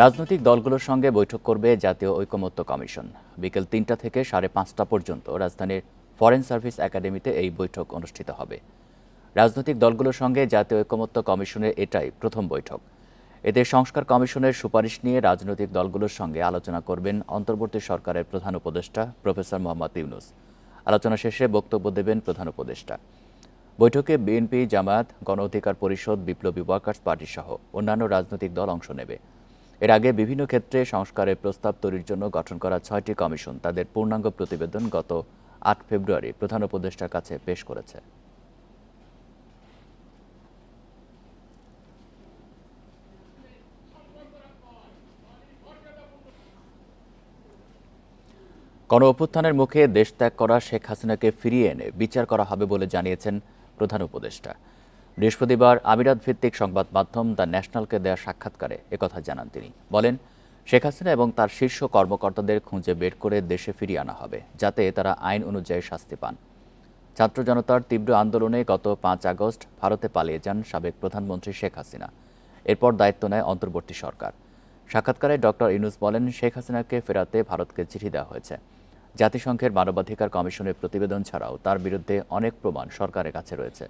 রাজনৈতিক দলগুলোর সঙ্গে বৈঠক করবে জাতীয় ঐকমত্য কমিশন। বিকেল ৩টা থেকে ৫:৩০ পর্যন্ত রাজধানীর ফরেন সার্ভিস একাডেমিতে এই বৈঠক অনুষ্ঠিত হবে। রাজনৈতিক দলগুলোর সঙ্গে জাতীয় ঐকমত্য কমিশনের এটাই প্রথম বৈঠক। এতে সংস্কার কমিশনের সুপারিশ নিয়ে রাজনৈতিক দলগুলোর সঙ্গে আলোচনা করবেন অন্তর্বর্তী সরকারের প্রধান উপদেষ্টা প্রফেসর মোহাম্মদ ইউনূস। আলোচনা শেষে বক্তব্য দেবেন প্রধান উপদেষ্টা। বৈঠকে বিএনপি, জামায়াত, গণ অধিকার পরিষদ, বিপ্লবী ওয়ার্কার্স পার্টি সহ অন্যান্য রাজনৈতিক দল অংশ নেবে। এর আগে বিভিন্ন ক্ষেত্রে সংস্কারের প্রস্তাব তৈরির জন্য গঠন করা ৬টি কমিশন তাদের পূর্ণাঙ্গ প্রতিবেদন গত ৮ ফেব্রুয়ারি প্রধান উপদেষ্টার কাছে পেশ করেছে। গণ অভ্যুত্থানের মুখে দেশ ত্যাগ করা শেখ হাসিনাকে ফিরিয়ে এনে বিচার করা হবে বলে জানিয়েছেন প্রধান উপদেষ্টা। বৃহস্পতিবার আমিরাত ভিত্তিক সংবাদ মাধ্যম দ্য ন্যাশনালকে দেয়া সাক্ষাৎকারে একথা জানান তিনি। বলেন, শেখ হাসিনা এবং তার শীর্ষ কর্মকর্তাদের খুঁজে বের করে দেশে ফিরিয়ে আনা হবে, যাতে তারা আইন অনুযায়ী শাস্তি পান। ছাত্র জনতার তীব্র আন্দোলনে গত ৫ আগস্ট ভারতে পালিয়ে যান সাবেক প্রধানমন্ত্রী শেখ হাসিনা। এরপর দায়িত্ব নেয় অন্তর্বর্তী সরকার। সাক্ষাৎকারে ডক্টর ইউনূস বলেন, শেখ হাসিনাকে ফেরাতে ভারতকে চিঠি দেওয়া হয়েছে। জাতিসংঘের মানবাধিকার কমিশনের প্রতিবেদন ছাড়াও তার বিরুদ্ধে অনেক প্রমাণ সরকারের কাছে রয়েছে।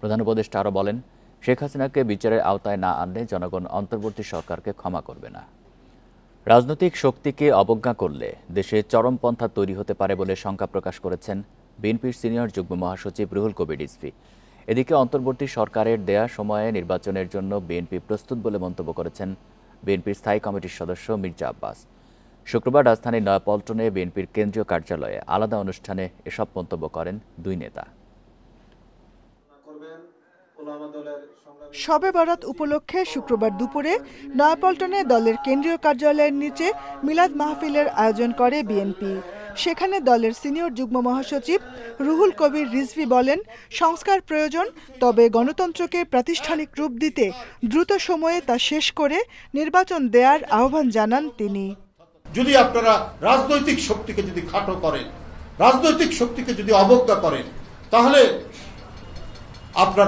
প্রধান উপদেষ্টা আরও বলেন, শেখ হাসিনাকে বিচারের আওতায় না আনলে জনগণ অন্তর্বর্তী সরকারকে ক্ষমা করবে না। রাজনৈতিক শক্তিকে অবজ্ঞা করলে দেশে চরমপন্থা তৈরি হতে পারে বলে শঙ্কা প্রকাশ করেছেন বিএনপির সিনিয়র যুগ্ম মহাসচিব রুহুল কবির রিজভী। এদিকে অন্তর্বর্তী সরকারের দেয়া সময়ে নির্বাচনের জন্য বিএনপি প্রস্তুত বলে মন্তব্য করেছেন বিএনপির স্থায়ী কমিটির সদস্য মির্জা আব্বাস। শুক্রবার রাজধানীর নয়াপল্টনে বিএনপির কেন্দ্রীয় কার্যালয়ে আলাদা অনুষ্ঠানে এসব মন্তব্য করেন দুই নেতা। শবে বরাত উপলক্ষে শুক্রবার দুপুরে নয়াপল্টনে দলের কেন্দ্রীয় কার্যালয়ের নিচে মিলাদ মাহফিলের আয়োজন করে বিএনপি। সেখানে দলের সিনিয়র যুগ্ম মহাসচিব রুহুল কবির রিজভী বলেন, সংস্কার প্রয়োজন, তবে গণতন্ত্রকে প্রাতিষ্ঠানিক রূপ দিতে দ্রুত সময়ে তা শেষ করে নির্বাচন দেওয়ার আহ্বান জানান তিনি। যদি আপনারা রাজনৈতিক শক্তিকে যদি খাটো করেন, রাজনৈতিক শক্তিকে যদি অবজ্ঞা করেন, তাহলে আপনার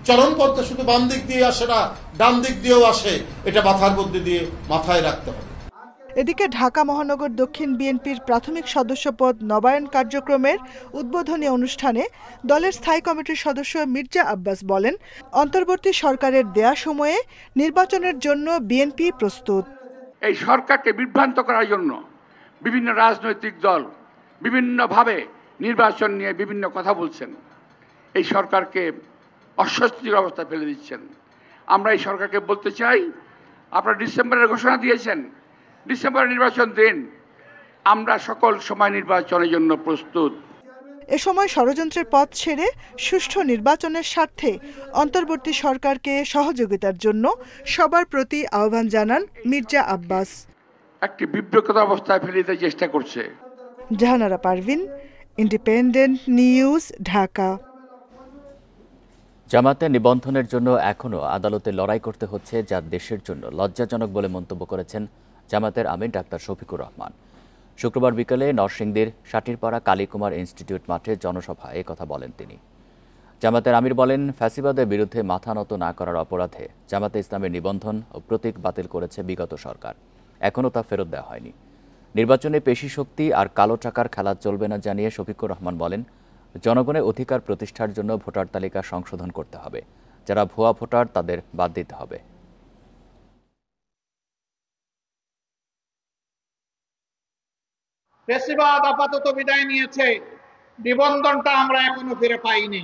চরমপন্থা শুধু বাম দিক দিয়ে আসে না, ডান দিক দিয়েও আসে। এটা মাথার মধ্যে দিয়ে মাথায় রাখতে হবে। এদিকে ঢাকা মহানগর দক্ষিণ বিএনপির প্রাথমিক সদস্যপদ নবায়ন কার্যক্রমের উদ্বোধনী অনুষ্ঠানে দলের স্থায়ী কমিটির সদস্য মির্জা আব্বাস বলেন, অন্তর্বর্তী সরকারের দেয়া সময়ে নির্বাচনের জন্য বিএনপি প্রস্তুত। এই সরকারকে বিভ্রান্ত করার জন্য বিভিন্ন রাজনৈতিক দল বিভিন্নভাবে নির্বাচন নিয়ে বিভিন্ন কথা বলছেন। এই সরকারকে অস্বস্তিকর অবস্থায় ফেলে দিচ্ছেন। আমরা এই সরকারকে বলতে চাই, আপনারা ডিসেম্বরের ঘোষণা দিয়েছেন, ডিসেম্বরে নির্বাচন দিন। আমরা সকল সময় নির্বাচনের জন্য প্রস্তুত। এ সময় ষড়যন্ত্রের পথ ছেড়ে সুষ্ঠু নির্বাচনের স্বার্থে অন্তর্বর্তী সরকারকে সহযোগিতার জন্য সবার প্রতি আহ্বান জানান মির্জা আব্বাস। একটি বিব্রতকর অবস্থায় ফেলে দিতে চেষ্টা করছে। Jahanara Parvin, Independent News, Dhaka. জামাতে নিবন্ধনের জন্য এখনও আদালতে লড়াই করতে হচ্ছে, যা দেশের জন্য লজ্জাজনক বলে মন্তব্য করেছেন জামাতের আমির ডাক্তার শফিকুর রহমান। শুক্রবার বিকেলে নরসিংদীর সাটিরপাড়া কালীকুমার ইনস্টিটিউট মাঠে জনসভায় কথা বলেন তিনি। জামাতের আমির বলেন, ফ্যাসিবাদের বিরুদ্ধে মাথা নত না করার অপরাধে জামাতে ইসলামের নিবন্ধন ও প্রতীক বাতিল করেছে বিগত সরকার। এখনও তা ফেরত দেওয়া হয়নি। নির্বাচনে পেশি শক্তি আর কালো টাকার খেলা চলবে না জানিয়ে শফিকুর রহমান বলেন, জনগণের অধিকার প্রতিষ্ঠার জন্য ভোটার তালিকা সংশোধন করতে হবে। যারা ভুয়া ভোটার তাদের বাদ দিতে হবে। ফ্যাসিবাদ আপাতত বিদায় নিয়েছে, নিবন্ধনটা আমরা এখনো ফিরে পাইনি।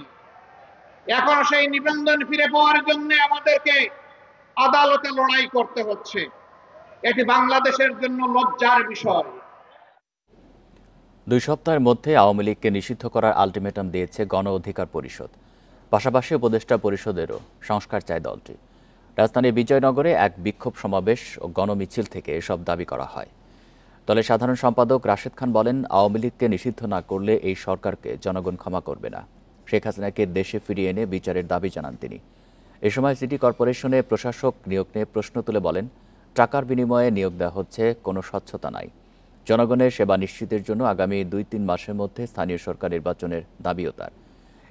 এখনো সেই নিবন্ধন ফিরে পাওয়ার জন্য আমাদেরকে আদালতে লড়াই করতে হচ্ছে। এটি বাংলাদেশের জন্য লজ্জার বিষয়। 2 সপ্তাহের মধ্যে আওয়ামী লীগকে নিষিদ্ধ করার আলটিমেটাম দিয়েছে গণ অধিকার পরিষদ। পাশাপাশি উপদেষ্টা পরিষদেরও সংস্কার চায় দলটি। রাজধানীর বিজয়নগরে এক বিক্ষোভ সমাবেশ ও গণমিছিল থেকে এসব দাবি করা হয়। দলের সাধারণ সম্পাদক রাশেদ খান বলেন, আওয়ামী লীগকে নিষিদ্ধ না করলে এই সরকারকে জনগণ ক্ষমা করবে না। শেখ হাসিনাকে দেশে ফিরিয়ে এনে বিচারের দাবি জানান তিনি। এ সময় সিটি কর্পোরেশনে প্রশাসক নিয়োগ নিয়ে প্রশ্ন তুলে বলেন, টাকার বিনিময়ে নিয়োগ দেওয়া হচ্ছে, কোনো স্বচ্ছতা নাই। জনগণের সেবা নিশ্চিতের জন্য আগামী 2-3 মাসের মধ্যে স্থানীয় সরকার নির্বাচনের দাবিও তার।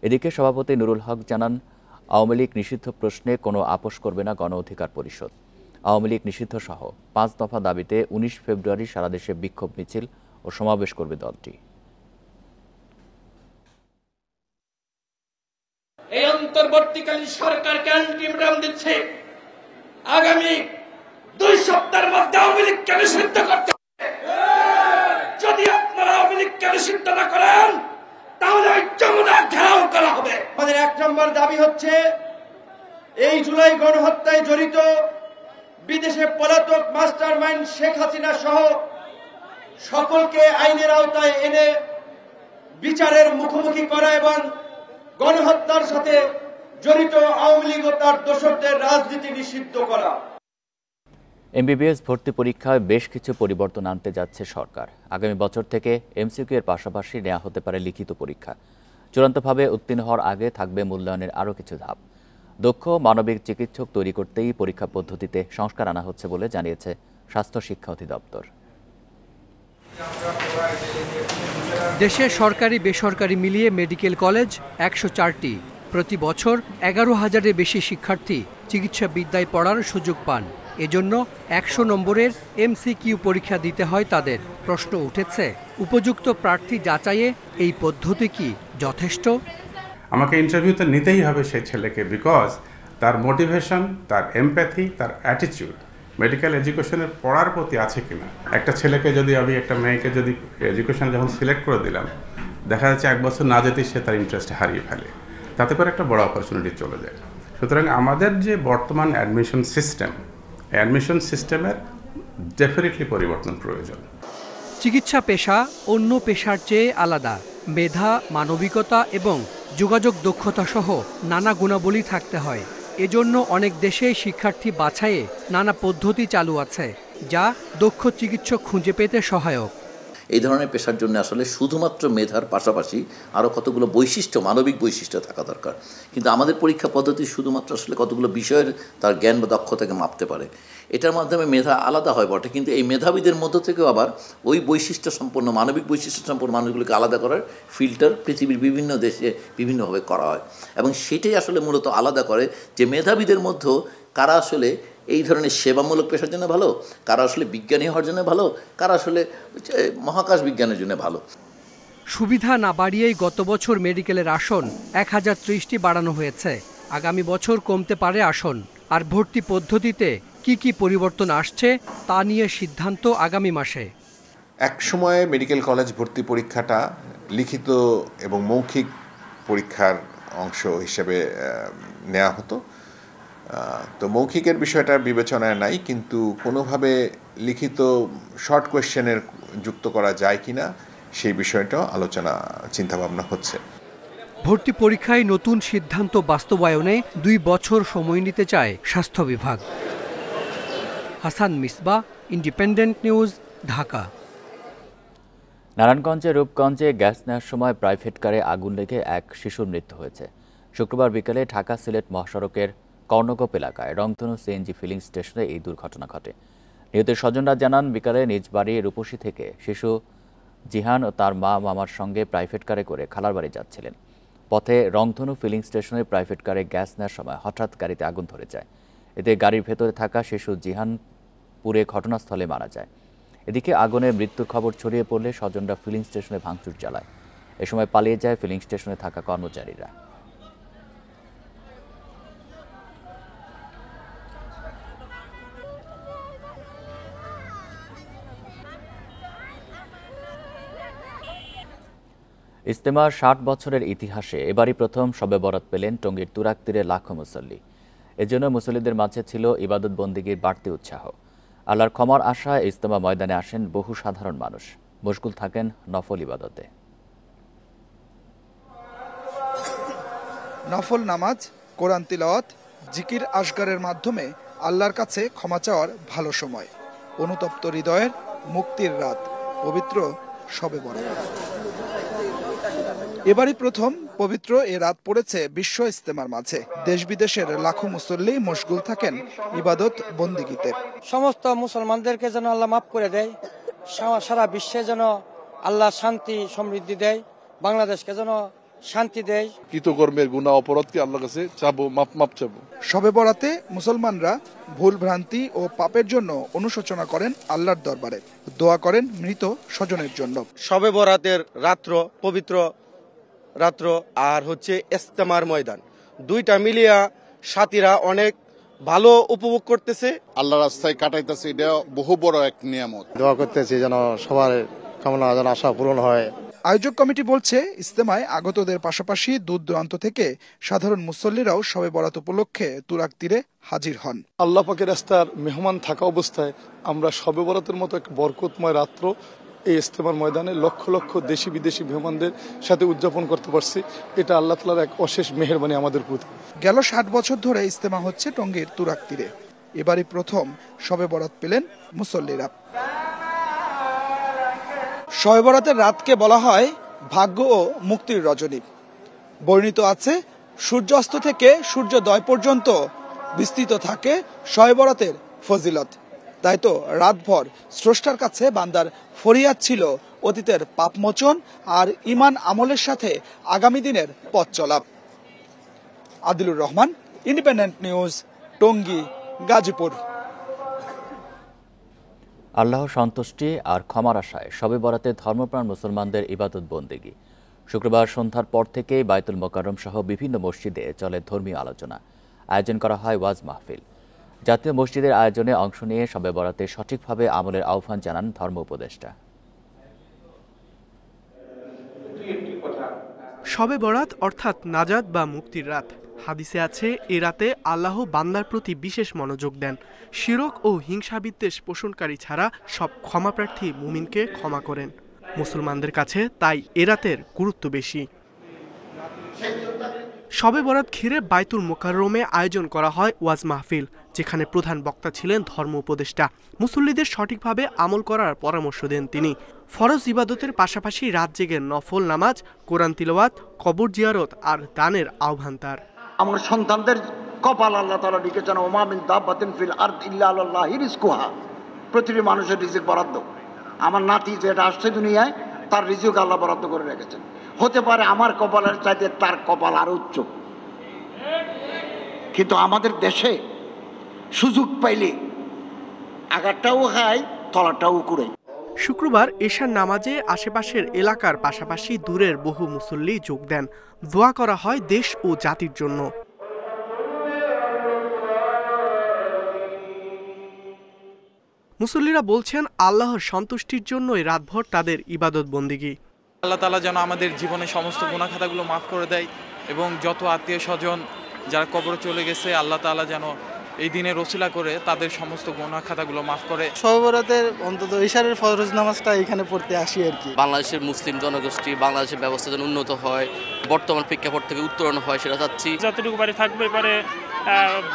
এদিকে সভাপতি নুরুল হক জানান, আওয়ামী লীগ নিষিদ্ধ প্রশ্নে কোনো আপোষ করবে না গণ অধিকার পরিষদ। আওয়ামী লীগ নিষিদ্ধ সহ 5 দফা দাবিতে 19 ফেব্রুয়ারি সারা দেশে বিক্ষোভ মিছিল ও সমাবেশ করবে দলটি। এই অন্তর্বর্তীকালীন সরকারকে আলটিমেটাম দিচ্ছে, আগামী 2 সপ্তাহের মধ্যে আওয়ামী লীগকে নিষিদ্ধ করতে হবে। যদি আপনারা আওয়ামী লীগকে নিষিদ্ধ না করেন তাহলে ওই যমুনা ঘেরাও করা হবে। আমাদের 1 নম্বর দাবি হচ্ছে এই জুলাই গণহত্যায় জড়িত বিদেশে পলাতক মাস্টারমাইন্ড শেখ হাসিনা সহ সকলকে আইনের আওতায় এনে বিচারের মুখোমুখি করা এবং গণহত্যার সাথে জড়িত আওয়ামী লীগ ও তার দোসরদের রাজনীতি নিষিদ্ধ করা। এমবিবিএস ভর্তি পরীক্ষায় বেশ কিছু পরিবর্তন আনতে যাচ্ছে সরকার। আগামী বছর থেকে এমসিকিউ এর পাশাপাশি নেওয়া হতে পারে লিখিত পরীক্ষা। চূড়ান্তভাবে উত্তীর্ণ হওয়ার আগে থাকবে মূল্যায়নের আরও কিছু ধাপ। দক্ষ মানবিক চিকিৎসক তৈরি করতেই পরীক্ষা পদ্ধতিতে সংস্কার আনা হচ্ছে বলে জানিয়েছে স্বাস্থ্য শিক্ষা অধিদপ্তর। দেশে সরকারি বেসরকারি মিলিয়ে মেডিকেল কলেজ 104টি। প্রতি বছর 11,000-এর বেশি শিক্ষার্থী চিকিৎসা বিদ্যায় পড়ার সুযোগ পান। এজন্য 100 নম্বরের এমসিকিউ পরীক্ষা দিতে হয় তাদের। প্রশ্ন উঠেছে, উপযুক্ত প্রার্থী যাচাইয়ে এই পদ্ধতি কি যথেষ্ট? আমাকে ইন্টারভিউতে নিতেই হবে সেই ছেলেকে, বিকজ তার মোটিভেশন, তার এমপ্যাথি, তার অ্যাটিটিউড মেডিকেল এডুকেশনের পড়ার প্রতি আছে কিনা। একটা ছেলেকে যদি আমি, একটা মেয়েকে যদি এডুকেশন যখন সিলেক্ট করে দিলাম, দেখা যাচ্ছে 1 বছর না যেতেই সে তার ইন্টারেস্ট হারিয়ে ফেলে, তাতে করে একটা বড় অপরচুনিটি চলে যায়। সুতরাং আমাদের যে বর্তমান অ্যাডমিশন সিস্টেমের ডেফিনেটলি পরিবর্তন প্রয়োজন। চিকিৎসা পেশা অন্য পেশার চেয়ে আলাদা। মেধা, মানবিকতা এবং যোগাযোগ দক্ষতা সহ নানা গুণাবলী থাকতে হয়। এজন্য অনেক দেশেই শিক্ষার্থী বাছাইয়ে নানা পদ্ধতি চালু আছে, যা দক্ষ চিকিৎসক খুঁজে পেতে সহায়ক। এই ধরনের পেশার জন্য আসলে শুধুমাত্র মেধার পাশাপাশি আরও কতগুলো বৈশিষ্ট্য, মানবিক বৈশিষ্ট্য থাকা দরকার। কিন্তু আমাদের পরীক্ষা পদ্ধতি শুধুমাত্র আসলে কতগুলো বিষয়ের তার জ্ঞান বা দক্ষতাকে মাপতে পারে। এটার মাধ্যমে মেধা আলাদা হয় বটে, কিন্তু এই মেধাবীদের মধ্য থেকেও আবার ওই বৈশিষ্ট্য সম্পন্ন, মানবিক বৈশিষ্ট্য সম্পন্ন মানুষগুলোকে আলাদা করার ফিল্টার পৃথিবীর বিভিন্ন দেশে বিভিন্নভাবে করা হয়। এবং সেটাই আসলে মূলত আলাদা করে যে মেধাবীদের মধ্যেও কারা আসলে এই ধরনের সেবামূলক পেশার জন্য ভালো, কারা আসলে বিজ্ঞানী হওয়ার জন্য ভালো, কারা আসলে মহাকাশ বিজ্ঞানের জন্য ভালো। সুবিধা না বাড়িয়েই গত বছর মেডিকেলের আসন 1030টি বাড়ানো হয়েছে। আগামী বছর কমতে পারে আসন। আর ভর্তি পদ্ধতিতে কি কি পরিবর্তন আসছে তা নিয়ে সিদ্ধান্ত আগামী মাসে। এক সময়ে মেডিকেল কলেজ ভর্তি পরীক্ষাটা লিখিত এবং মৌখিক পরীক্ষার অংশ হিসেবে নেওয়া হতো। তো মৌখিকের বিষয়টা বিবেচনায় নাই, কিন্তু কোনোভাবে লিখিত শর্ট কোয়েশ্চেনের যুক্ত করা যায় কিনা সেই বিষয়টাও আলোচনা, চিন্তাভাবনা হচ্ছে। ভর্তি পরীক্ষায় নতুন সিদ্ধান্ত বাস্তবায়নে 2 বছর সময় নিতে চায় স্বাস্থ্য বিভাগ। Hasan Misbah, independent News, Dhaka. নারায়ণগঞ্জের রূপগঞ্জে গ্যাস নেওয়ার সময় প্রাইভেট কারে আগুন লেগে এক শিশুর মৃত্যু হয়েছে। শুক্রবার বিকেলে ঢাকা সিলেট মহাসড়কের কর্ণগোপ এলাকায় রংধনু সিএনজি ফিলিং স্টেশনে এই দুর্ঘটনা ঘটে। নিহতের স্বজনরা জানান, বিকালে নিজ বাড়ি রূপসী থেকে শিশু জিহান ও তার মা মামার সঙ্গে প্রাইভেট কারে করে খালার বাড়ি যাচ্ছিলেন। পথে রংধনু ফিলিং স্টেশনের প্রাইভেট কারে গ্যাস নেওয়ার সময় হঠাৎ গাড়িতে আগুন ধরে যায়। এতে গাড়ির ভেতরে থাকা শিশু জিহান পুড়ে ঘটনাস্থলে মারা যায়। এদিকে আগুনে মৃত্যুর খবর ছড়িয়ে পড়লে স্বজনরা ফিলিং স্টেশনে ভাঙচুর চালায়। এ সময় পালিয়ে যায় ফিলিং স্টেশনে থাকা কর্মচারীরা। ইজতেমার 60 বছরের ইতিহাসে এবারই প্রথম শবে বরাত পেলেন টঙ্গীর তুরাগ তীরে লাখো মুসল্লি। এজন্য মুসল্লিদের মাঝে ছিল ইবাদত বন্দিগির বাড়তি উৎসাহ। আল্লাহর ক্ষমার আশায় ইজতেমা ময়দানে আসেন বহু সাধারণ মানুষ, মশগুল থাকেন নফল ইবাদতে। নফল নামাজ, কোরআন তিলাওয়াত, জিকির আসগারের মাধ্যমে আল্লাহর কাছে ক্ষমা চাওয়ার ভালো সময়। অনুতপ্ত হৃদয়ের মুক্তির রাত, পবিত্র শবে বরাত। এবারই প্রথম পবিত্র এ রাত পড়েছে বিশ্ব ইজতেমার মাঝে। দেশ বিদেশের লাখো মুসল্লি মশগুল থাকেন ইবাদত বন্দিগিতে। সমস্ত মুসলমানদেরকে যেন আল্লাহ মাফ করে দেয়, সারা বিশ্বে যেন আল্লাহ শান্তি সমৃদ্ধি দেয়, বাংলাদেশকে যেন শান্তি দেয়। কৃতকর্মের গুনাহ অপরাধকে আল্লাহর কাছে চাবো, মাপ চাবো। শবে বরাতে মুসলমানরা ভুল ভ্রান্তি ও পাপের জন্য অনুশোচনা করেন আল্লাহর দরবারে, দোয়া করেন মৃত স্বজনের জন্য। শবে বরাতের রাত্র পবিত্র রাত্র আর হচ্ছে ইস্তেমার ময়দান, দুইটা মিলিয়া সাথীরা অনেক ভালো উপভোগ করতেছে, আল্লাহ রাস্তায় কাটাইতেছে। এটা বহু বড় এক নিয়ামত। দোয়া করতেছি যেন সবার কামনা যেন আশা পূরণ হয়। আয়োজক কমিটি বলছে, ইজতেমায় আগতদের পাশাপাশি দূর দূরান্ত থেকে সাধারণ মুসল্লিরাও শবে বরাত উপলক্ষে তুরাগ তীরে হাজির হন। আল্লাহ পাকের রাস্তার মেহমান থাকা অবস্থায় আমরা শবে বরাতের মতো এক বরকতময় রাত্র এই ইস্তেমার ময়দানে লক্ষ লক্ষ দেশি বিদেশি মেহমানদের সাথে উদযাপন করতে পারছি। এটা আল্লাহ তাআলার এক অশেষ মেহেরবানি আমাদের প্রতি। গেল 60 বছর ধরে ইজতেমা হচ্ছে টঙ্গীর তুরাগ তীরে। এবারই প্রথম শবে বরাত পেলেন মুসল্লিরা। শবে বরাতের রাতকে বলা হয় ভাগ্য ও মুক্তির রজনী। বর্ণিত আছে, সূর্যাস্ত থেকে সূর্যোদয় পর্যন্ত বিস্তৃত থাকে শবে বরাতের ফজিলত। তাই তো রাতভর স্রষ্টার কাছে বান্দার ফরিয়াদ ছিল অতীতের পাপমোচন আর ঈমান আমলের সাথে আগামী দিনের পথ চলা। Adilur Rahman, independent news, Tongi, Gazipur. আল্লাহর সন্তুষ্টি আর ক্ষমার আশায় শবে বরাতে ধর্মপ্রাণ মুসলমানদের ইবাদত বন্দেগী। শুক্রবার সন্ধ্যার পর থেকে বাইতুল মোকাররম সহ বিভিন্ন মসজিদে চলে ধর্মীয় আলোচনা। আয়োজন করা হয় ওয়াজ মাহফিল। জাতীয় মসজিদের আয়োজনে অংশ নিয়ে শবে বরাতে সঠিকভাবে আমলের আহ্বান জানান ধর্ম উপদেষ্টা। শবে বরাত অর্থাৎ নাজাত বা মুক্তির রাত। হাদিসে আছে, এ রাতে আল্লাহ বান্দার প্রতি বিশেষ মনোযোগ দেন। শিরক ও হিংসা বিদ্বেষ পোষণকারী ছাড়া সব ক্ষমাপ্রার্থী মুমিনকে ক্ষমা করেন। মুসলমানদের কাছে তাই এ রাতের গুরুত্ব বেশি। শবে বরাত ঘিরে বাইতুল মোকাররমে আয়োজন করা হয় ওয়াজ মাহফিল, যেখানে প্রধান বক্তা ছিলেন ধর্ম উপদেষ্টা। মুসল্লিদের সঠিকভাবে আমল করার পরামর্শ দেন তিনি। ফরজ ইবাদতের পাশাপাশি রাত জেগে নফল নামাজ, কোরআন তিলাওয়াত, কবর জিয়ারত আর দানের আহ্বান তার। আমার সন্তানদের কপাল আল্লাহ তাআলা লিখেছেন, ওমা মিন দাব্বাতিন ফিল আরদ ইল্লা আলাল্লাহি রিজকুহা, প্রতিটি মানুষের রিজিক বরাদ্দ। আমার নাতি যেটা আসছে দুনিয়ায়, তার রিজিক আল্লাহ বরাদ্দ করে রেখেছেন। হতে পারে আমার কপালের চাইতে তার কপাল আরো উচ্চ, কিন্তু আমাদের দেশে সুযোগ পাইলে আগারটাও খায়, তলাটাও কুড়ে। শুক্রবার এশার নামাজে আশেপাশের এলাকার পাশাপাশি দূরের বহু মুসল্লি যোগ দেন। দোয়া করা হয় দেশ ও জাতির জন্য। মুসল্লিরা বলছেন, আল্লাহর সন্তুষ্টির জন্যই রাতভর তাদের ইবাদত বন্দেগী। আল্লাহ তাআলা যেন আমাদের জীবনের সমস্ত গুনাহ খাতাগুলো মাফ করে দেয় এবং যত আত্মীয় স্বজন যারা কবরে চলে গেছে, আল্লাহ তাআলা যেন এই দিনের ওসিলা করে তাদের সমস্ত গুনাহ খাতাগুলো মাফ করে। শবে বরাতের অন্তত ইশারের ফরজ নামাজটা এখানে পড়তে আসি আর কি। বাংলাদেশের মুসলিম জনগোষ্ঠী, বাংলাদেশের ব্যবস্থা যেন উন্নত হয়, বর্তমান প্রেক্ষাপট থেকে উত্তরণ হয়, সেটা চাচ্ছি। যতটুকু বাড়ি থাকবে পারে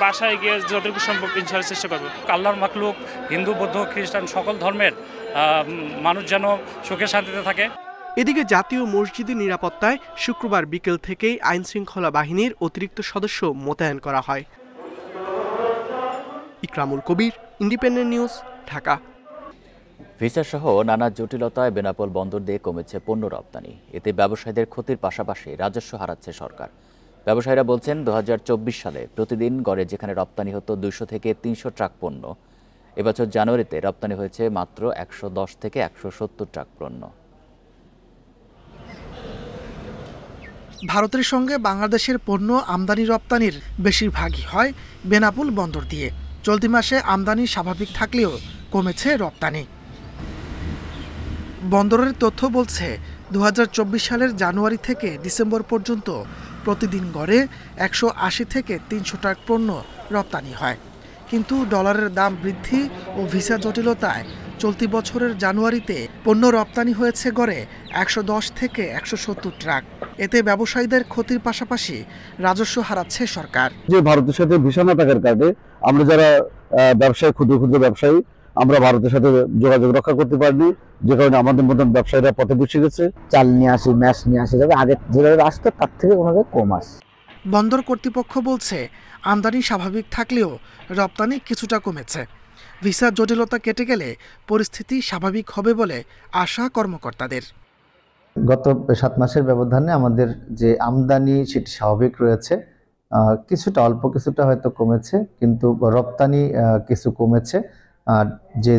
বাসায় গিয়ে যতটুকু সম্ভব ইনশাআল্লাহ চেষ্টা করবো। আল্লাহর মাখলুক হিন্দু, বৌদ্ধ, খ্রিস্টান সকল ধর্মের মানুষ যেন সুখে শান্তিতে থাকে। এদিকে জাতীয় মসজিদের নিরাপত্তায় শুক্রবার বিকেল থেকেই আইনশৃঙ্খলা বাহিনীর অতিরিক্ত সদস্য মোতায়েন করা হয়। ইকরামুল কবির, ইন্ডিপেন্ডেন্ট নিউজ, ঢাকা। ভিসা সহ নানা জটিলতায় বেনাপোল বন্দর দিয়ে কমেছে পণ্য রপ্তানি। এতে ব্যবসায়ীদের ক্ষতির পাশাপাশি রাজস্ব হারাচ্ছে সরকার। ব্যবসায়ীরা বলছেন, 2024 সালে প্রতিদিন গড়ে যেখানে রপ্তানি হতো 200 থেকে 300 ট্রাক পণ্য, এবছর জানুয়ারিতে রপ্তানি হয়েছে মাত্র 110 থেকে 170 ট্রাক পণ্য। ভারতের সঙ্গে বাংলাদেশের পণ্য আমদানি রপ্তানির বেশিরভাগই হয় বেনাপোল বন্দর দিয়ে। চলতি মাসে আমদানি স্বাভাবিক থাকলেও কমেছে রপ্তানি। বন্দরের তথ্য বলছে, 2024 সালের জানুয়ারি থেকে ডিসেম্বর পর্যন্ত প্রতিদিন গড়ে 180 থেকে 300 ট্রাক পণ্য রপ্তানি হয়। কিন্তু ডলারের দাম বৃদ্ধি ও ভিসা জটিলতায় চলতি বছরের জানুয়ারিতে পণ্য রপ্তানি হয়েছে গড়ে 110 থেকে 170 ট্রাক। এতে ব্যবসায়ীদের ক্ষতির পাশাপাশি রাজস্ব হারাচ্ছে সরকার। যে ভারতের সাথে ভিসা না থাকার কারণে আমরা যারা ব্যবসায়ী, ক্ষুদ্র ক্ষুদ্র ব্যবসায়ী, আমরা ভারতের সাথে যোগাযোগ রক্ষা করতে পারিনি, যে কারণে আমাদের মতন ব্যবসায়ীরা পথে বসে গেছে। চাল নিয়ে আসি, ম্যাশ নিয়ে আসি, যাবে আগে যেভাবে আসতো তার থেকে ওনাদের কম আসে। বন্দর কর্তৃপক্ষ বলছে, আমদানি স্বাভাবিক থাকলেও রপ্তানি কিছুটা কমেছে। ভিসা জটিলতা কেটে গেলে পরিস্থিতি স্বাভাবিক হবে বলে আশা কর্মকর্তাদের। গত 7 মাসের ব্যবধানে আমাদের যে আমদানি সেটি স্বাভাবিক রয়েছে, কিছুটা অল্প কিছুটা হয়তো কমেছে, কিন্তু রপ্তানি কিছু কমেছে। আর যে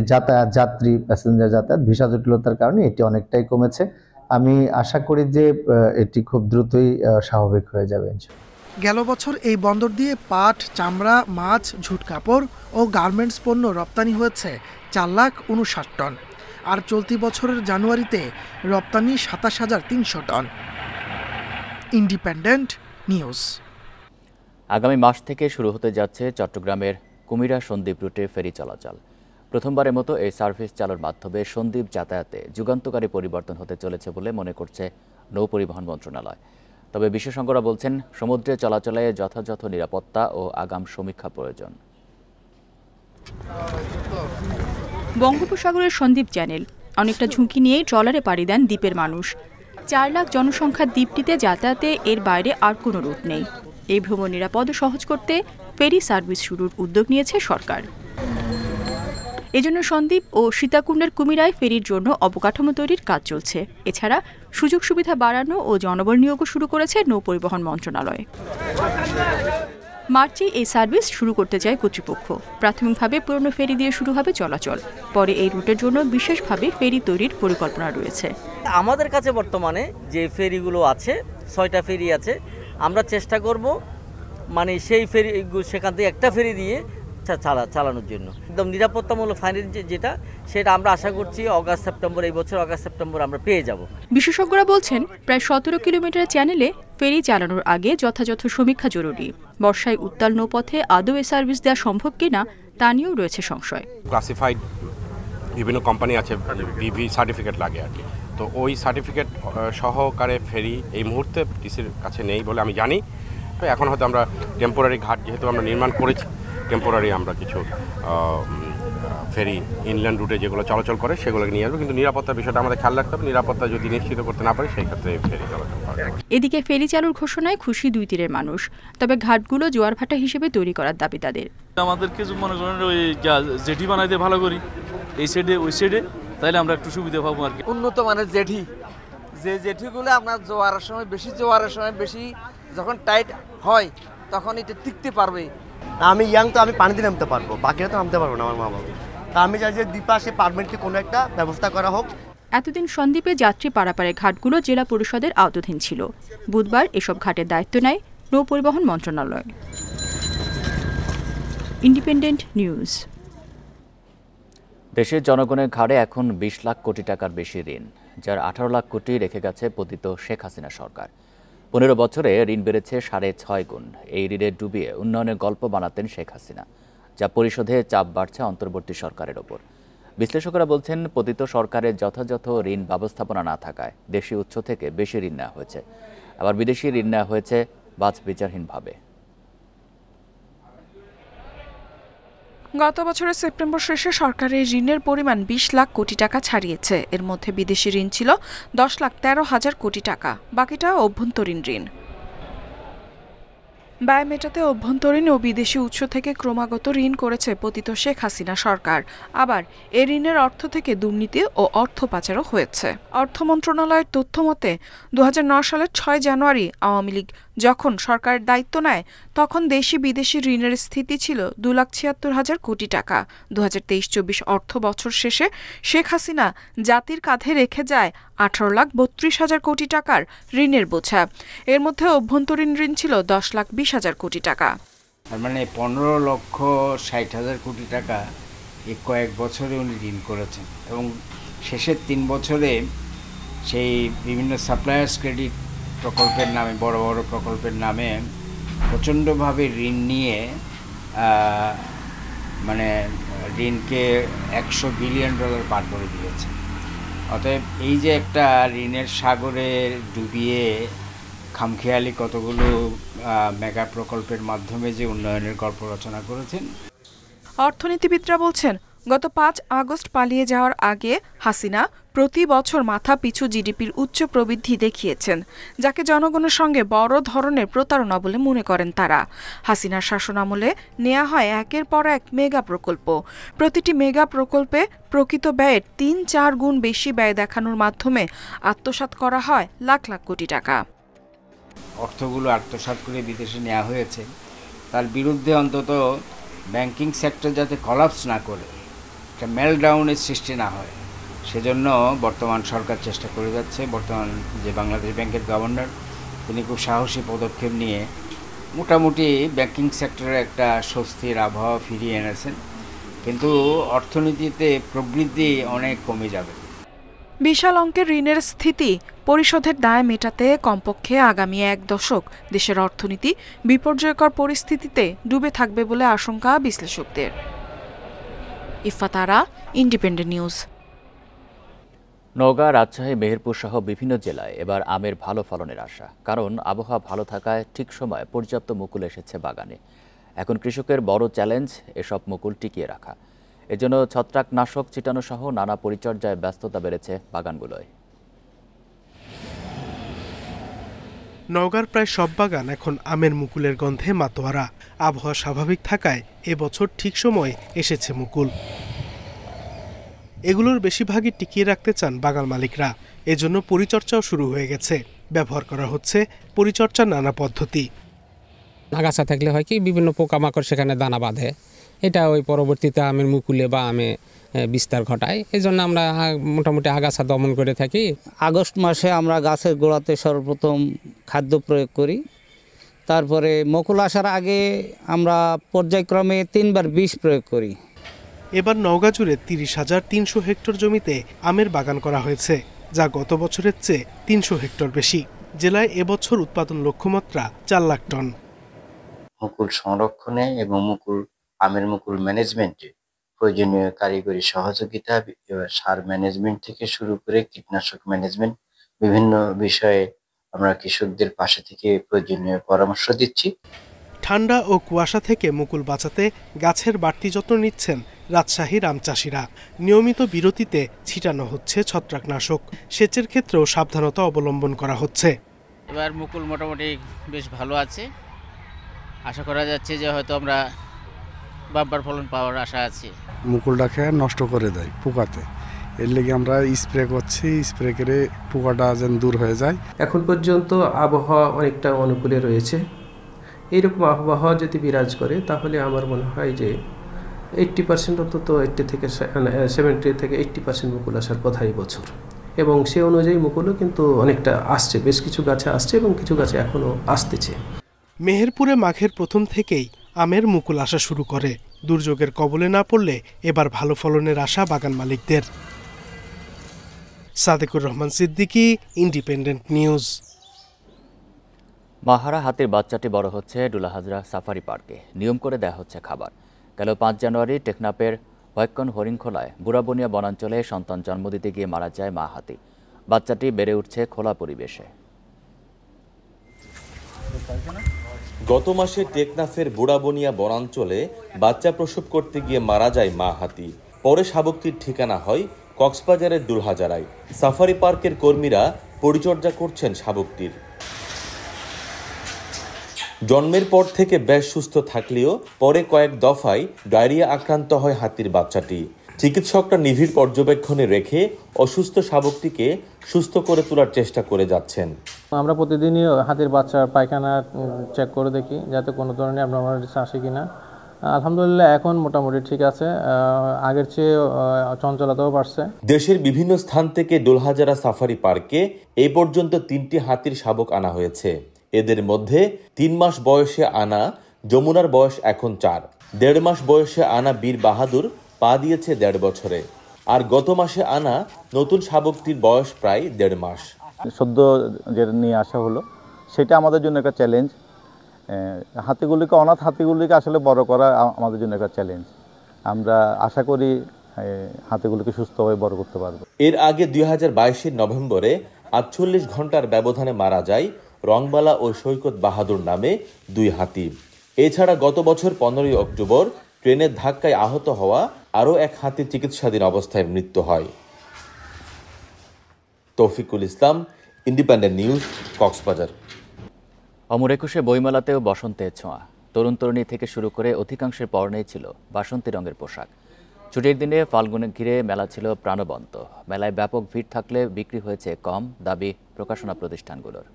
যাত্রী প্যাসেঞ্জার যাতায়াত ভিসা জটিলতার কারণে এটি অনেকটাই কমেছে। আমি আশা করি যে এটি খুব দ্রুতই স্বাভাবিক হয়ে যাবে। গেল বছর এই বন্দর দিয়ে পাট, চামড়া, মাছ, ঝুট কাপড় ও গার্মেন্টস পণ্য রপ্তানি হয়েছে 4,59,000 টন। আর চলতি বছরের জানুয়ারিতে রপ্তানি 27,300 টন। Independent news. আগামী মাস থেকে শুরু হতে যাচ্ছে চট্টগ্রামের কুমিরা সন্দ্বীপ রুটে ফেরি চলাচল। প্রথমবারের মতো এই সার্ভিস চালুর মাধ্যমে সন্দ্বীপ যাতায়াতে যুগান্তকারী পরিবর্তন হতে চলেছে বলে মনে করছে নৌ পরিবহন মন্ত্রণালয়। তবে বিশেষজ্ঞরা বলছেন, সমুদ্রে চলাচলে যথাযথ নিরাপত্তা ও আগাম সমীক্ষা প্রয়োজন। বঙ্গোপসাগরের সন্দ্বীপ চ্যানেল অনেকটা ঝুঁকি নিয়েই ট্রলারে পাড়ি দেন দ্বীপের মানুষ। 4 লাখ জনসংখ্যার দ্বীপটিতে যাতায়াতে এর বাইরে আর কোনো রুট নেই। এই ভ্রমণ নিরাপদ ও সহজ করতে ফেরি সার্ভিস শুরুর উদ্যোগ নিয়েছে সরকার। এজন্য সন্দ্বীপ ও সীতাকুণ্ডের কুমিরায় ফেরির জন্য অবকাঠামো তৈরির কাজ চলছে। এছাড়া সুযোগ সুবিধা বাড়ানো ও জনবল নিয়োগও শুরু করেছে নৌ পরিবহন মন্ত্রণালয়। মার্চে এই সার্ভিস শুরু করতে চায় কর্তৃপক্ষ। প্রাথমিকভাবে পুরনো ফেরি দিয়ে শুরু হবে চলাচল। পরে এই রুটের জন্য বিশেষভাবে ফেরি তৈরির পরিকল্পনা রয়েছে। আমাদের কাছে বর্তমানে যে ফেরিগুলো আছে, 6টা ফেরি আছে, আমরা চেষ্টা করব মানে সেই ফেরি সেখান থেকে একটা ফেরি দিয়ে চালানোর জন্য একদম নিরাপত্তামূলক ফাইনাল যেটা, সেটা আমরা আশা করছি অগাস্ট সেপ্টেম্বর, এই বছর অগাস্ট সেপ্টেম্বর আমরা পেয়ে যাব। বিশেষজ্ঞরা বলছেন, প্রায় 17 কিলোমিটার চ্যানেলে ফেরি চালানোর আগে যথাযথ সমীক্ষা জরুরি। বর্ষায় উত্তাল নৌপথে আদৌ এ সার্ভিস দেওয়া সম্ভব কিনা তা নিয়েও রয়েছে সংশয়। ক্লাসিফাইড বিভিন্ন কোম্পানি আছে, বিভি সার্টিফিকেট লাগে আর কি, তো ওই সার্টিফিকেট সহকারে ফেরি এই মুহূর্তে টিসির কাছে নেই বলে আমি জানি। তো এখন হয়তো আমরা টেম্পোরারি ঘাট যেহেতু আমরা নির্মাণ করেছি, টেম্পোরারি আমরা কিছু ফেরি ইনল্যান্ড রুটে যেগুলো চলাচল করে সেগুলোকে নিয়ে আসবো, কিন্তু নিরাপত্তার বিষয়টা আমাদের খেয়াল রাখতে হবে। নিরাপত্তা যদি নিশ্চিত করতে না পারি সেই ক্ষেত্রে ফেরি চলাচল করে। এদিকে ফেরি চালুর ঘোষণায় খুশি 2 তীরের মানুষ। তবে ঘাটগুলো জোয়ার ভাটা হিসেবে তৈরি করার দাবি তাদের। আমাদেরকে মনে করেন ওই জেটি বানাইতে ভালো করি, এই সাইডে ওই সাইডে, তাইলে আমরা একটু সুবিধা পাবো আর কি। উন্নত মানের জেটি, যে জেটিগুলো আপনার জোয়ারের সময় বেশি যখন টাইট হয় তখন এটা টিকতে পারবে। আমি ইয়াং, তো আমি পানিতে নামতে পারবো, বাকিরা তো নামতে পারবো না আমার মা বাবা। তা আমি চাই যে দ্বীপাশে পারমানেন্টলি কোনো একটা ব্যবস্থা করা হোক। এতদিন সন্দ্বীপে যাত্রী পারাপারের ঘাটগুলো জেলা পরিষদের আওতাধীন ছিল। বুধবার এসব ঘাটের দায়িত্ব নেয় নৌ পরিবহন মন্ত্রণালয়। Independent news. দেশের জনগণের ঘাড়ে এখন 20 লাখ কোটি টাকার বেশি ঋণ, যার 18 লাখ কোটি রেখে গেছে পতিত শেখ হাসিনা সরকার। 15 বছরে ঋণ বেড়েছে 6.5 গুণ। এই ঋণে ডুবিয়ে উন্নয়নের গল্প বানাতেন শেখ হাসিনা, যা পরিশোধে চাপ বাড়ছে অন্তর্বর্তী সরকারের ওপর। বিশ্লেষকরা বলছেন, পতিত সরকারের যথাযথ ঋণ ব্যবস্থাপনা না থাকায় দেশীয় উৎস থেকে বেশি ঋণ নেওয়া হয়েছে, আবার বিদেশি ঋণ নেওয়া হয়েছে বাছবিচারহীনভাবে। গত বছরের সেপ্টেম্বর শেষে সরকারের ঋণের পরিমাণ 20 লাখ কোটি টাকা ছাড়িয়েছে। এর মধ্যে বিদেশি ঋণ ছিল 10,13,000 কোটি টাকা, বাকিটা অভ্যন্তরীণ ঋণ। ব্যয় মেটাতে অভ্যন্তরীণ ও বিদেশি উৎস থেকে ক্রমাগত ঋণ করেছে পতিত শেখ হাসিনা সরকার। আবার এ ঋণের অর্থ থেকে দুর্নীতি ও অর্থ পাচারও হয়েছে। অর্থ মন্ত্রণালয়ের তথ্য মতে 2009 সালের 6 জানুয়ারি আওয়ামী লীগ যখন সরকারের দায়িত্ব নেয়, তখন দেশি বিদেশি ঋণের স্থিতি ছিল 2,76,000 কোটি টাকা। 2023-24 অর্থ বছর শেষে শেখ হাসিনা জাতির কাঁধে রেখে যায় 18,32,000 কোটি টাকার ঋণের বোঝা। এর মধ্যে অভ্যন্তরীণ ঋণ ছিল 10,20,000 কোটি টাকা। মানে 15,60,000 কোটি টাকা এই কয়েক বছরে উনি ঋণ করেছেন, এবং শেষের 3 বছরে সেই বিভিন্ন সাপ্লায়ার্স ক্রেডিট প্রকল্পের নামে, বড় বড় প্রকল্পের নামে প্রচণ্ডভাবে ঋণ নিয়ে মানে ঋণকে $100 বিলিয়ন পার করে দিয়েছে। অতএব এই যে একটা ঋণের সাগরে ডুবিয়ে খামখেয়ালি কতগুলো মেগা প্রকল্পের মাধ্যমে যে উন্নয়নের গল্প রচনা করেছেন। অর্থনীতিবিদরা বলছেন, গত ৫ আগস্ট পালিয়ে যাওয়ার আগে হাসিনা প্রতি বছর মাথা পিছু জিডিপির উচ্চ প্রবৃদ্ধি দেখিয়েছেন, যাকে জনগণের সঙ্গে বড় ধরনের প্রতারণা বলে মনে করেন তারা। হাসিনার শাসনামলে নেওয়া হয় একের পর এক মেগা প্রকল্প। প্রতিটি মেগা প্রকল্পে প্রকৃত ব্যয়ের ৩-৪ গুণ বেশি ব্যয় দেখানোর মাধ্যমে আত্মসাৎ করা হয় লাখ লাখ কোটি টাকা। অর্থগুলো আত্মসাৎ করে বিদেশে নেওয়া হয়েছে, তার বিরুদ্ধে অন্তত ব্যাংকিং সেক্টর যাতে কলাপস না করে, একটা মেলডাউনের সৃষ্টি না হয়, সেজন্য বর্তমান সরকার চেষ্টা করে যাচ্ছে। বর্তমান যে বাংলাদেশ ব্যাংকের গভর্নর, তিনি খুব সাহসী পদক্ষেপ নিয়ে মোটামুটি ব্যাংকিং সেক্টরে একটা স্বস্তির আবহাওয়া ফিরিয়ে এনেছেন, কিন্তু অর্থনীতিতে প্রবৃদ্ধি অনেক কমে যাবে। বিশাল অঙ্কের ঋণের স্থিতি পরিশোধের দায় মেটাতে কমপক্ষে আগামী ১ দশক দেশের অর্থনীতি বিপর্যয়কর পরিস্থিতিতে ডুবে থাকবে বলে আশঙ্কা বিশ্লেষকদের। ইফাত আরা, ইন্ডিপেন্ডেন্ট নিউজ। নওগাঁ, রাজশাহী, মেহেরপুর সহ বিভিন্ন জেলায় এবার আমের ভালো ফলনের আশা, কারণ আবহাওয়া ভালো থাকায় ঠিক সময়ে পর্যাপ্ত মুকুল এসেছে বাগানে। এখন কৃষকের বড় চ্যালেঞ্জ এসব মুকুল টিকিয়ে রাখা। এজন্য ছত্রাকনাশক ছিটানো সহ নানা পরিচর্যায় ব্যস্ততা বেড়েছে বাগানগুলোয়। নওগাঁর প্রায় সব বাগান এখন আমের মুকুলের গন্ধে মাতোয়ারা। আবহাওয়া স্বাভাবিক থাকায় এবছর ঠিক সময়ে এসেছে মুকুল। এগুলোর বেশিরভাগই টিকিয়ে রাখতে চান বাগান মালিকরা, এজন্য পরিচর্যাও শুরু হয়ে গেছে। ব্যবহার করা হচ্ছে পরিচর্যার নানা পদ্ধতি। আগাছা থাকলে হয় কি, বিভিন্ন পোকামাকড় সেখানে দানা বাঁধে, এটা ওই পরবর্তীতে আমের মুকুলে বা আমে বিস্তার ঘটায়। এই জন্য আমরা মোটামুটি আগাছা দমন করে থাকি। আগস্ট মাসে আমরা গাছের গোড়াতে সর্বপ্রথম খাদ্য প্রয়োগ করি, তারপরে মুকুল আসার আগে আমরা পর্যায়ক্রমে 3 বার বিষ প্রয়োগ করি। এবার নওগাঁ জুড়ে 30,300 হেক্টর জমিতে আমের বাগান করা হয়েছে, যা গত বছরের চেয়ে 300 হেক্টর বেশি। জেলায় এবছর উৎপাদন লক্ষ্যমাত্রা 4 লাখ টন। মুকুল সংরক্ষণে এবং আমের মুকুল ম্যানেজমেন্টে প্রয়োজনীয় কারিগরি সহযোগিতা, সার ম্যানেজমেন্ট থেকে শুরু করে কীটনাশক ম্যানেজমেন্ট, বিভিন্ন বিষয়ে আমরা কৃষকদের পাশে থেকে প্রয়োজনীয় পরামর্শ দিচ্ছি। ঠান্ডা ও কুয়াশা থেকে মুকুল বাঁচাতে গাছের বাড়তি যত্ন নিচ্ছেন রাজশাহীর আম চাষিরা। নিয়মিত বিরতিতে ছিটানো হচ্ছে ছত্রাকনাশক। সেচের ক্ষেত্রেও সাবধানতা অবলম্বন করা হচ্ছে। এবার মুকুল মোটামুটি বেশ ভালো আছে, আশা করা যাচ্ছে যে হয়তো আমরা বাম্পার ফলন পাওয়ার আশা আছে। মুকুলটা খেয়ে নষ্ট করে দেয় পোকাতে, এর লেগে আমরা স্প্রে করছি, স্প্রে করে পোকাটা যেন দূর হয়ে যায়। এখন পর্যন্ত আবহাওয়া অনেকটা অনুকূলে রয়েছে। এইরকম আবহাওয়া যদি বিরাজ করে তাহলে আমার মনে হয় যে 80% অন্তত 70 থেকে 80% মুকুল আসার কথাই বছর, এবং সে অনুযায়ী মুকুলও কিন্তু অনেকটা আসছে, বেশ কিছু গাছে আসছে এবং কিছু গাছে এখনও আসতেছে। মেহেরপুরে মাঘের প্রথম থেকেই আমের মুকুল আসা শুরু করে। দুর্যোগের কবলে না পড়লে এবার ভালো ফলনের আশা বাগান মালিকদের। Sadequr Rahman Siddiqui, independent news. মাহারা হাতির বাচ্চাটি বড় হচ্ছে ডুলাহাজরা সাফারি পার্কে। নিয়ম করে দেয়া হচ্ছে খাবার। গেল 5 জানুয়ারি টেকনাফের ভয়ক্ষণ হরিণখোলায় বুড়াবনিয়া বনাঞ্চলে সন্তান জন্ম দিতে গিয়ে মারা যায় মা হাতি। বাচ্চাটি বেড়ে উঠছে খোলা পরিবেশে। গত মাসে টেকনাফের বুড়াবনিয়া বনাঞ্চলে বাচ্চা প্রসব করতে গিয়ে মারা যায় মা হাতি। পরে শাবকটির ঠিকানা হয় কক্সবাজারের ডুলহাজারায়। সাফারি পার্কের কর্মীরা পরিচর্যা করছেন শাবকটির। জন্মের পর থেকে বেশ সুস্থ থাকলেও পরে কয়েক দফায় ডায়রিয়া আক্রান্ত হয় হাতির বাচ্চাটি। চিকিৎসকরা নিবিড় পর্যবেক্ষণে রেখে অসুস্থ শাবকটিকে সুস্থ করে তোলার চেষ্টা করে যাচ্ছেন। আমরা প্রতিদিনই হাতির বাচ্চার পায়খানা চেক করে দেখি যাতে কোনো ধরনের অ্যাবনর্মালিটিস আসে কিনা। আলহামদুলিল্লাহ এখন মোটামুটি ঠিক আছে, আগের চেয়ে চঞ্চলতাও বাড়ছে। দেশের বিভিন্ন স্থান থেকে ডুলহাজারা সাফারি পার্কে এই পর্যন্ত 3টি হাতির শাবক আনা হয়েছে। এদের মধ্যে 3 মাস বয়সে আনা যমুনার বয়স এখন 4, 1.5 মাস বয়সে আনা বীর বাহাদুর পা দিয়েছে 1.5 বছরে, আর গত মাসে আনা নতুন শাবকটির বয়স প্রায় 1.5 মাস। সদ্য যেটা নিয়ে আসা হলো সেটা আমাদের জন্য একটা চ্যালেঞ্জ। হাতিগুলিকে, অনাথ হাতিগুলিকে আসলে বড় করা আমাদের জন্য একটা চ্যালেঞ্জ। আমরা আশা করি হাতিগুলিকে সুস্থভাবে বড় করতে পারবো। এর আগে 2022-এর নভেম্বরে 48 ঘন্টার ব্যবধানে মারা যায় রংবালা ও সৈকত বাহাদুর নামে 2 হাতি। এছাড়া গত বছর 15 অক্টোবর ট্রেনের ধাক্কায় আহত হওয়া আরও এক হাতির চিকিৎসাধীন অবস্থায় মৃত্যু হয়। তৌফিকুল ইসলাম, ইন্ডিপেন্ডেন্ট নিউজ, কক্সবাজার। অমর একুশে বইমেলাতেও বসন্তের ছোঁয়া। তরুণ তরুণী থেকে শুরু করে অধিকাংশের পরনেই ছিল বাসন্তী রঙের পোশাক। ছুটির দিনে ফাল্গুনে ঘিরে মেলা ছিল প্রাণবন্ত। মেলায় ব্যাপক ভিড় থাকলে বিক্রি হয়েছে কম, দাবি প্রকাশনা প্রতিষ্ঠানগুলোর।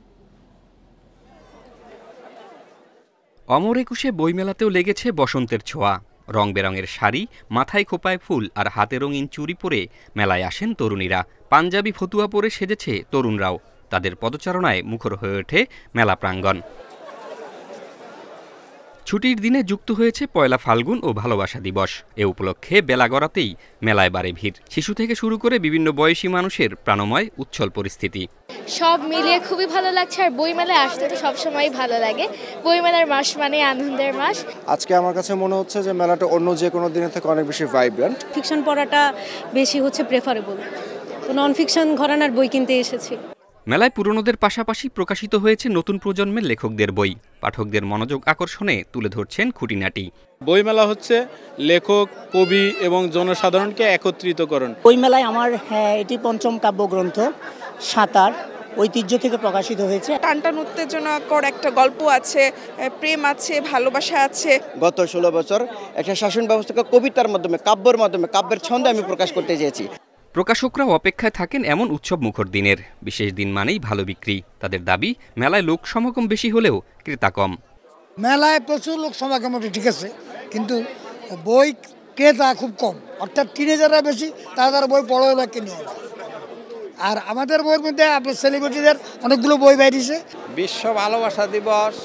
অমর একুশে বইমেলাতেও লেগেছে বসন্তের ছোঁয়া। রং বেরঙের শাড়ি, মাথায় খোপায় ফুল আর হাতে রঙিন চুড়ি পরে মেলায় আসেন তরুণীরা। পাঞ্জাবি ফতুয়া পরে সেজেছে তরুণরাও। তাদের পদচারণায় মুখর হয়ে ওঠে মেলা প্রাঙ্গণ। ছুটির দিনে যুক্ত হয়েছে পয়লা ফাল্গুন ও ভালোবাসা দিবস। এ উপলক্ষে বেলা গড়াতেই মেলায় বাড়ে ভিড়। শিশু থেকে শুরু করে বিভিন্ন বয়সী মানুষের প্রাণময় উচ্ছল পরিস্থিতি। সব মিলিয়ে খুবই ভালো লাগছে। আর বইমেলায় আসতে তো সবসময় ভালো লাগে। বইমেলার মাস মানে আনন্দের মাস। আজকে আমার কাছে মনে হচ্ছে যে মেলাটা অন্য যে কোনো দিনের থেকে অনেক বেশি ভাইব্রেন্ট। ফিকশন পড়াটা বেশি হচ্ছে প্রেফারেবল, তো নন ফিকশন ঘরানার বই কিনতে এসেছি। মেলায় পুরনোদের পাশাপাশি প্রকাশিত হয়েছে নতুন প্রজন্মের লেখকদের বই। পাঠকদের মনোযোগ আকর্ষণে তুলে ধরছেন খুঁটিনাটি। বইমেলা হচ্ছে লেখক, কবি এবং জনসাধারণকে একত্রিতকরণ। বইমেলায় আমার এটি পঞ্চম কাব্যগ্রন্থ সাঁতার ঐতিহ্য থেকে প্রকাশিত হয়েছে। টানটান উত্তেজনাকর একটা গল্প আছে, প্রেম আছে, ভালোবাসা আছে। গত 16 বছর একটা শাসন ব্যবস্থাকে কবিতার মাধ্যমে, কাব্যের ছন্দে আমি প্রকাশ করতে চেয়েছি। প্রকাশকরাও অপেক্ষায় থাকেন এমন উৎসব মুখর দিনের। বিশেষ দিন মানেই ভালো বিক্রি। তাদের দাবি, মেলায় লোক সমাগম বেশি হলেও ক্রেতা কম। মেলায় প্রচুর লোক সমাগম ঠিক আছে, কিন্তু বই ক্রেতা খুব কম। অর্থাৎ টিনেজাররা বেশি, তারা বই পড়ো না কিনে। আর আমাদের বইয়ের মধ্যে আপনার সেলিব্রিটিদের অনেকগুলো বই বেরিয়েছে। বিশ্ব ভালোবাসা দিবস,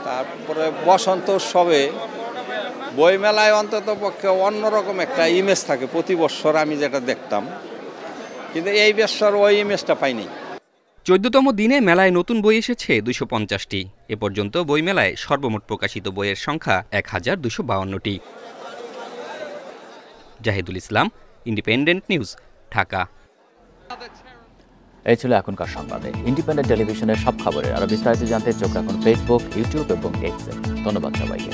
তারপরে বসন্ত উৎসবে বইমেলায় অন্তত পক্ষে অন্যরকম একটা ইমেজ থাকে প্রতি বছর আমি যেটা দেখতাম, কিন্তু এই বছর ওই ইমেজটা পাইনি। 14তম দিনে মেলায় নতুন বই এসেছে 250টি। এ পর্যন্ত বইমেলায় সর্বমোট প্রকাশিত বইয়ের সংখ্যা 1252টি। জাহিদুল ইসলাম, ইন্ডিপেন্ডেন্ট নিউজ, ঢাকা। এই ছিল এখনকার সংবাদে। ইন্ডিপেন্ডেন্ট টেলিভিশনের সব খবরের আরো বিস্তারিত জানতে চোখ রাখুন ফেসবুক, ইউটিউব এবং এক্সে। ধন্যবাদ সবাইকে।